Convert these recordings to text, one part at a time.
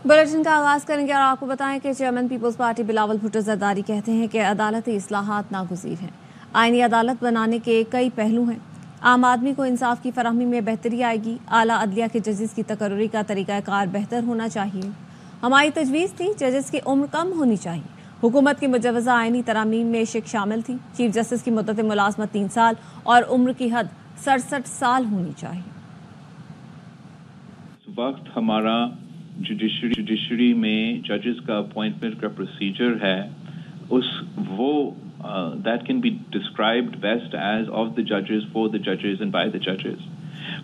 Bulletin का आगाज करेंगे और आपको बताएं कि चेयरमैन पीपल्स पार्टी बिलावल भुट्टो जरदारी कहते हैं कि अदालती इस्लाहात नागुज़ीर हैं। आईनी अदालत बनाने के कई पहलू हैं। आम आदमी को इंसाफ की फराहमी में बेहतरी आएगी। आला अदलिया के जजेस की तकर्री का तरीक़ाकार बेहतर होना चाहिए। हमारी तजवीज़ थी जजेस की उम्र कम होनी चाहिए। हुकूमत की मुजवज़ा आईनी तरामीम में शिक शामिल थी। चीफ जस्टिस की मुद्दत मुलाजमत 3 साल और उम्र की हद 67 साल होनी चाहिए। वक्त हमारा जुडिशरी में जजेस का अपॉइंटमेंट का प्रोसीजर है, that can be described best as of the judges, for the judges and by the judges.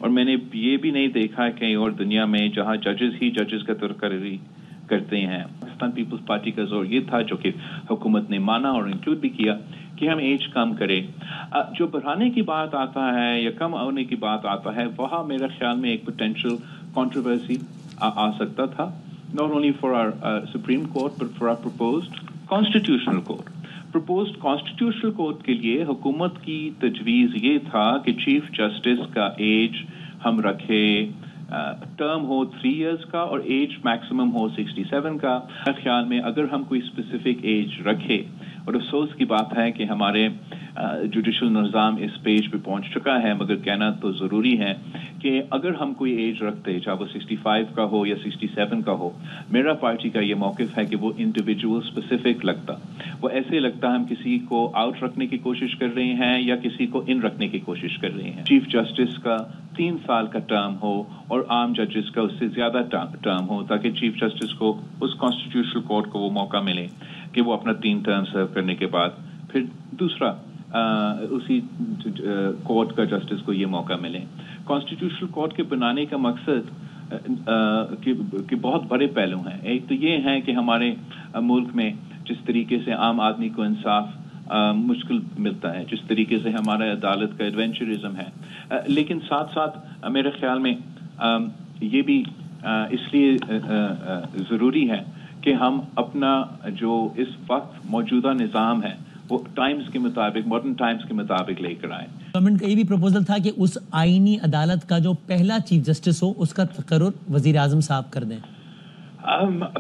और मैंने ये भी नहीं देखा है कहीं और दुनिया में जहाँ जजेस ही जजेस का तकर्री करते हैं। पाकिस्तान पीपल्स पार्टी का जोर ये था, जो कि हुकूमत ने माना और इंक्लूड भी किया, कि हम एज कम करें। जो बढ़ाने की बात आता है या कम होने की बात आता है, वहाँ मेरे ख्याल में एक पोटेंशियल कंट्रोवर्सी आ सकता था, not only for our Supreme Court but for our proposed Constitutional Court. Proposed Constitutional Court के लिए हुकूमत की तजवीज़ ये था कि चीफ जस्टिस का एज हम रखे, टर्म हो 3 years का और एज मैक्सिमम हो 67 का। मेरे ख्याल में अगर हम कोई स्पेसिफिक एज रखे, और अफसोस की बात है कि हमारे जुडिशल निज़ाम इस पेज पे पहुंच चुका है, मगर कहना तो ज़रूरी है कि अगर हम कोई एज रखते, चाहे वो 65 का हो या 67 का हो, मेरा पार्टी का ये मौक़िफ़ है कि वो इंडिविजुअल स्पेसिफिक लगता। वो ऐसे लगता हम किसी को आउट रखने की कोशिश कर रहे हैं या किसी को इन रखने की कोशिश कर रहे हैं। चीफ जस्टिस का 3 साल का टर्म हो और आम जजेस का उससे ज़्यादा टर्म हो, ताकि चीफ जस्टिस को, उस कॉन्स्टिट्यूशनल कोर्ट को वो मौका मिले कि वो अपना 3 टर्म सर्व करने के बाद फिर दूसरा उसी कोर्ट का जस्टिस को ये मौका मिले। कॉन्स्टिट्यूशनल कोर्ट के बनाने का मकसद कि बहुत बड़े पहलू हैं। एक तो ये है कि हमारे मुल्क में जिस तरीके से आम आदमी को इंसाफ मुश्किल मिलता है, जिस तरीके से हमारा अदालत का एडवेंचरिज्म है, लेकिन साथ साथ मेरे ख्याल में ये भी इसलिए ज़रूरी है कि हम अपना जो इस वक्त मौजूदा निज़ाम है वो टाइम्स के मुताबिक, मॉडर्न टाइम्स के मुताबिक लेकर आए। गवर्नमेंट का ये भी प्रपोजल था कि उस आईनी अदालत का जो पहला चीफ जस्टिस हो उसका तकर्रुर वजीर आजम साहब कर दें।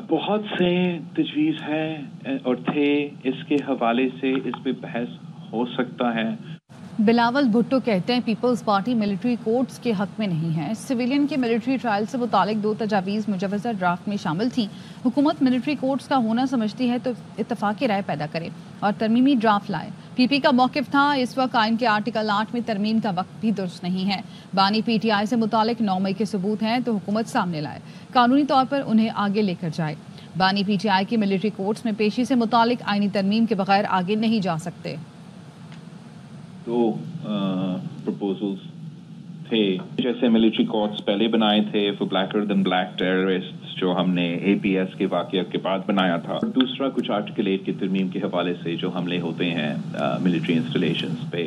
बहुत से तजवीज़ हैं और थे, इसके हवाले से इस पे बहस हो सकता है। बिलावल भुट्टो कहते हैं पीपल्स पार्टी मिलिट्री कोर्ट्स के हक में नहीं है। सिविलियन के मिलिट्री ट्रायल से मुतालिक 2 तजावीज़ मुजवज़ा ड्राफ्ट में शामिल थी। हुकूमत मिलिट्री कोर्ट्स का होना समझती है तो इत्तफाक़ी राय पैदा करे और तरमीमी ड्राफ्ट लाए। पीपी का मौक़िफ़ था इस वक्त आइन के आर्टिकल 8 में तरमीम का वक्त भी दुरुस्त नहीं है। बानी PTI से मुतालिक 9 मई के सबूत हैं तो हुकूमत सामने लाए, कानूनी तौर पर उन्हें आगे लेकर जाए। बानी PTI की मिलिट्री कोर्ट्स में पेशी से मुतालिक आइनी तरमीम के बगैर आगे नहीं जा सकते। 2 प्रपोजल्स थे, जैसे मिलिट्री कोर्ट्स पहले बनाए थे for blacker than black terrorists, जो हमने APS के वाक़या के बाद बनाया था। और दूसरा कुछ आर्टिकल 8 की तरमीम के हवाले से जो हमले होते हैं मिलिट्री इंस्टॉलेशंस पे।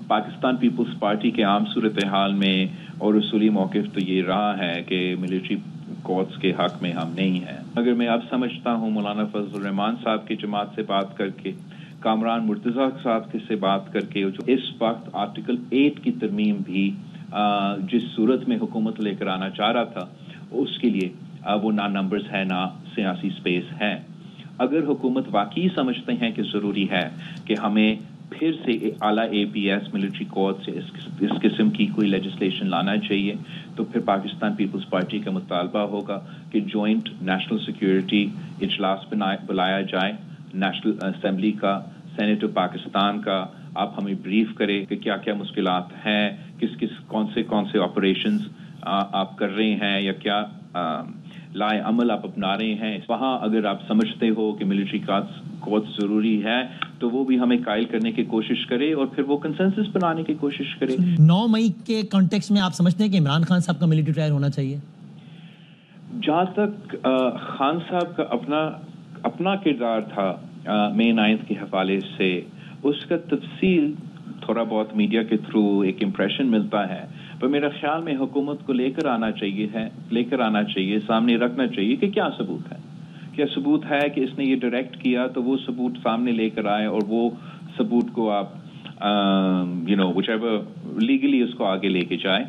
पाकिस्तान पीपल्स पार्टी के आम सूरत हाल में और उसूली मौक़िफ़ तो ये रहा है कि मिलिट्री कोर्ट्स के हक़ में हम नहीं हैं। अगर मैं अब समझता हूँ मौलाना फजल रहमान साहब की जमात से बात करके, कामरान मुर्तज़ा साहब से बात करके, जो इस वक्त आर्टिकल 8 की तरमीम भी जिस सूरत में हुकूमत लेकर आना चाह रहा था, उसके लिए वो ना नंबर्स है ना सियासी स्पेस है। अगर हुकूमत वाकई समझते हैं कि ज़रूरी है कि हमें फिर से आला APS मिलिट्री कोर्ट से इस किस्म की कोई लेजिस्लेशन लाना चाहिए, तो फिर पाकिस्तान पीपल्स पार्टी का मुतालबा होगा कि जॉइंट नेशनल सिक्योरिटी इजलास बुलाया जाए, नेशनल असेंबली का, सेनेट ऑफ पाकिस्तान का। आप हमें ब्रीफ करें कि क्या क्या मुश्किलात हैं, कौन से ऑपरेशंस आप कर रहे हैं या क्या लाए अमल आप अपना रहे हैं। वहाँ अगर आप समझते हो कि मिलिट्री कोर्ट्स ज़रूरी है तो वो भी हमें कायल करने की कोशिश करे और फिर वो कंसेंसस बनाने की कोशिश करे। 9 मई के कॉन्टेक्स्ट में आप समझते हैं कि इमरान खान साहब का मिलिट्री ट्रायल होना चाहिए? जहाँ तक खान साहब का अपना किरदार था मई 9 के हवाले से, उसका तफसील थोड़ा बहुत मीडिया के थ्रू एक इम्प्रेशन मिलता है, पर मेरा ख्याल में हुकूमत को लेकर आना चाहिए, सामने रखना चाहिए कि क्या सबूत है। क्या सबूत है कि इसने ये डायरेक्ट किया, तो वो सबूत सामने लेकर आए और वो सबूत को आप व्हिचएवर लीगली उसको आगे लेके जाए।